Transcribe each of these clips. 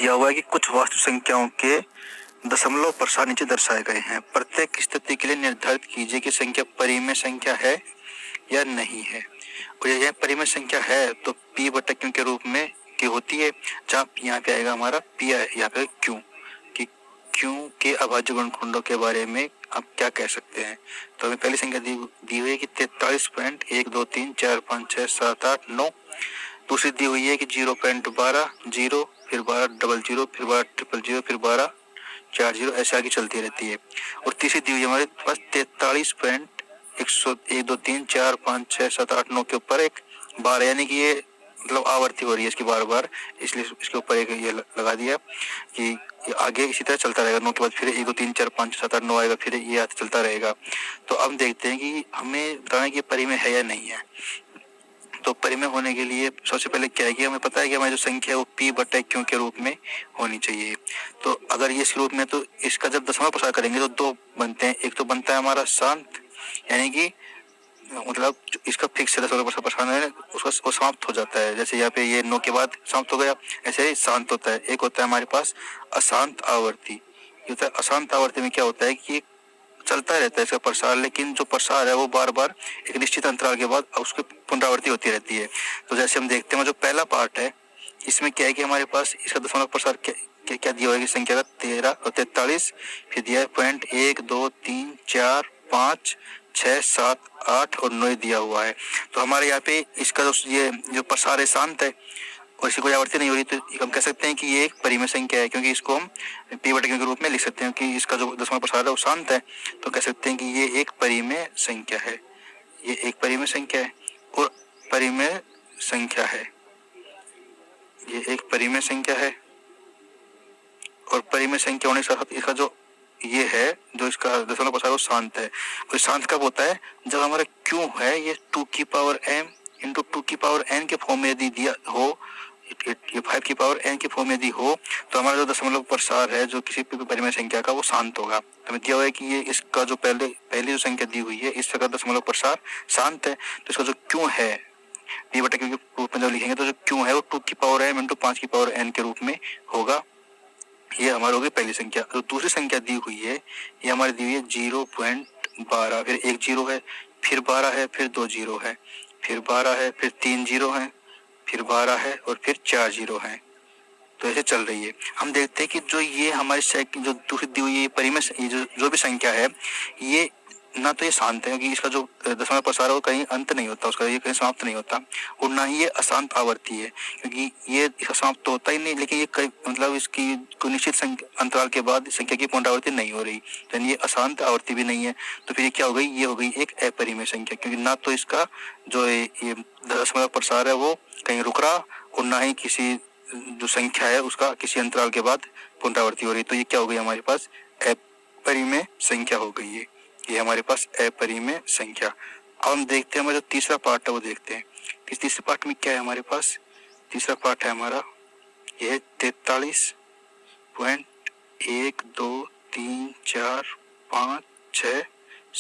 दिया हुआ है कि कुछ वास्तु संख्याओं के दशमलव प्रसार नीचे दर्शाए गए हैं। प्रत्येक स्थिति के लिए निर्धारित कीजिए कि संख्या परिमेय संख्या है या नहीं है। और यह परिमेय संख्या है तो p बटा q के रूप में की होती है, जहाँ यहाँ पे आएगा हमारा p, यहाँ पे q, कि q के अभाज्य गुणनखंडों के बारे में आप क्या कह सकते हैं। तो हमें पहली संख्या दी हुई है कि 43.123456789। दूसरी दी हुई है कि 0.12, 0, फिर 12 डबल 0, फिर 12 ट्रिपल 0, फिर 12 4 0, ऐसे आगे चलती रहती है। और तीसरी दी हुई है हमारे पास 43.10123456789 के ऊपर एक 12, यानी कि ये मतलब आवर्ती हो रही है इसकी बार बार, इसलिए इसके ऊपर एक ये लगा दिया कि ये आगे इसी तरह चलता रहेगा। 9 के बाद फिर 1 2 3 4 5 6 7 8 9 आएगा, फिर ये चलता रहेगा। तो अब देखते हैं कि हमें बताना है कि परिमेय है या नहीं है। तो परिमेय होने के लिए सबसे पहले क्या है कि हमें पता है कि हमारी जो संख्या है वो p बटा q के रूप में होनी चाहिए। तो अगर ये इस रूप में, तो इसका जब दशमलव प्रसार करेंगे तो दो बनते हैं। एक तो बनता है हमारा शांत, यानी कि मतलब इसका फिक्स है दशमलव प्रसार है उसका वो समाप्त हो जाता है। जैसे यहाँ पे ये 9 के बाद समाप्त हो गया, ऐसे ही शांत होता है। एक होता है हमारे पास अशांत आवर्ती। ये होता है अशांत आवर्ती में क्या होता है कि चलता रहता है इसका प्रसार, लेकिन जो प्रसार है वो बार बार एक निश्चित अंतराल के बाद उसकी पुनरावृत्ति होती रहती है। तो जैसे हम देखते हैं जो पहला पार्ट है इसमें क्या है कि हमारे पास इसका दशमलव प्रसार क्या दिया हुआ है कि संख्या का 13 और 43, फिर दिया है 1 2 3 4 5 6 7 8 और 9 दिया हुआ है। तो हमारे यहाँ पे इसका ये जो प्रसार है शांत है और इसकी कोई आवर्ती नहीं हो रही, तो हम कह सकते हैं कि ये एक परिमेय संख्या है, क्योंकि इसको हम p बटा q के रूप में लिख सकते हैं कि इसका जो दशमलव प्रसार है वो शांत है। तो कह सकते हैं कि ये एक परिमेय संख्या है, ये एक परिमेय संख्या है और परिमेय संख्या है, ये एक परिमेय संख्या है। और परिमेय संख्या होने के साथ इसका जो ये है जो इसका दशमलव प्रसार वो शांत है। और शांत कब होता है, जब हमारा q है ये 2 की पावर m इंटू 2 की पावर n के फॉर्म में यदि दिया हो, ये 5 की पावर n के फॉर्म में यदि हो, तो हमारा जो दशमलव प्रसार है जो किसी भी परिमेय संख्या का वो शांत होगा। तो हमें दिया हुआ है कि ये इसका जो पहली जो संख्या दी हुई है इसका दशमलव प्रसार शांत है। तो इसका जो q है p बटा q के रूप में जब लिखेंगे तो जो q है वो 2 की पावर m इंटू 5 की पावर n के रूप में होगा। ये हमारी होगी पहली संख्या। तो दूसरी संख्या दी हुई है ये हमारी दी हुई है 0.12, फिर एक 0 है, फिर 12 है, फिर 2 0 है, फिर 12 है, फिर 3 0 है, फिर 12 है और फिर 4 0 है। तो ऐसे चल रही है। हम देखते हैं कि जो ये हमारी जो दूसरी दी हुई है परिमेय ये जो भी संख्या है ये ना तो ये शांत है, क्योंकि इसका जो दशमलव प्रसार है वो कहीं अंत नहीं होता उसका, ये कहीं समाप्त नहीं होता, और ना ही ये अशांत आवर्ती है, क्योंकि ये इसका समाप्त तो होता ही नहीं, लेकिन ये मतलब इसकी कोई निश्चित अंतराल के बाद संख्या की पुनरावृत्ति नहीं हो रही, तो ये अशांत आवर्ती भी नहीं है। तो फिर ये क्या हो गई, ये हो गई एक अपरिमेय संख्या, क्योंकि ना तो इसका जो ये दशमलव प्रसार है वो कहीं रुक रहा और ना ही किसी जो संख्या है उसका किसी अंतराल के बाद पुनरावृत्ति हो रही। तो ये क्या हो गई हमारे पास अपरिमेय संख्या हो गई है, ये हमारे पास अपरिमेय संख्या। अब हम देखते हैं हमारा जो तीसरा पार्ट है वो देखते हैं। तीसरे पार्ट में क्या है हमारे पास, तीसरा पार्ट है हमारा ये 43.1 2 3 4 5 6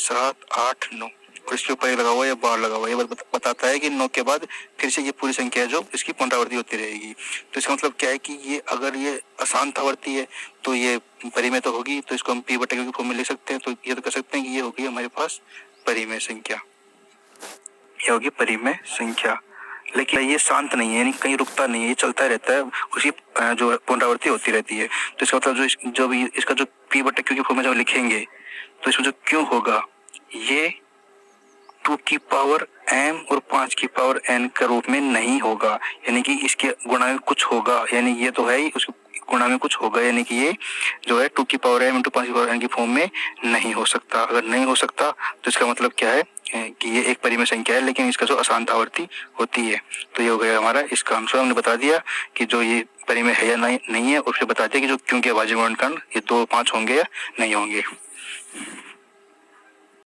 7 8 9 और इसके ऊपर लगा हुआ है या बार लगा हुआ है, ये बताता है कि 9 के बाद फिर से ये पूरी संख्या है जो इसकी पुनरावृत्ति होती रहेगी। तो इसका मतलब क्या है कि ये अगर ये अशांत आवर्ती है तो ये परिमेय तो होगी, तो इसको हम p बटा q के फॉर्म में लिख सकते हैं। तो ये तो कह सकते हैं कि ये होगी हमारे पास परिमेय संख्या, ये होगी परिमेय संख्या। लेकिन ये शांत नहीं है, यानी कहीं रुकता नहीं है, ये चलता रहता है, उसकी जो पुनरावृत्ति होती रहती है। तो इसका मतलब जो भी इसका जो p बटा q के फॉर्म में जब लिखेंगे तो इसमें जो q होगा ये 2 की पावर m और 5 की पावर n के रूप में नहीं होगा, यानी कि इसके गुणा में कुछ होगा, यानी ये तो है ही उसके गुणा में कुछ होगा, यानी कि ये जो है 2 की पावर m इंटू 5 की पावर n की फॉर्म में नहीं हो सकता। अगर नहीं हो सकता तो इसका मतलब क्या है कि ये एक परिमेय संख्या है, लेकिन इसका जो अशांत आवर्ती होती है। तो ये हो गया हमारा इसका आंसर। हमने बता दिया कि जो ये परिमेय है या नहीं है, और फिर बता दिया कि जो क्यों के अभाज्य गुणनखंड ये 2 5 होंगे या नहीं होंगे।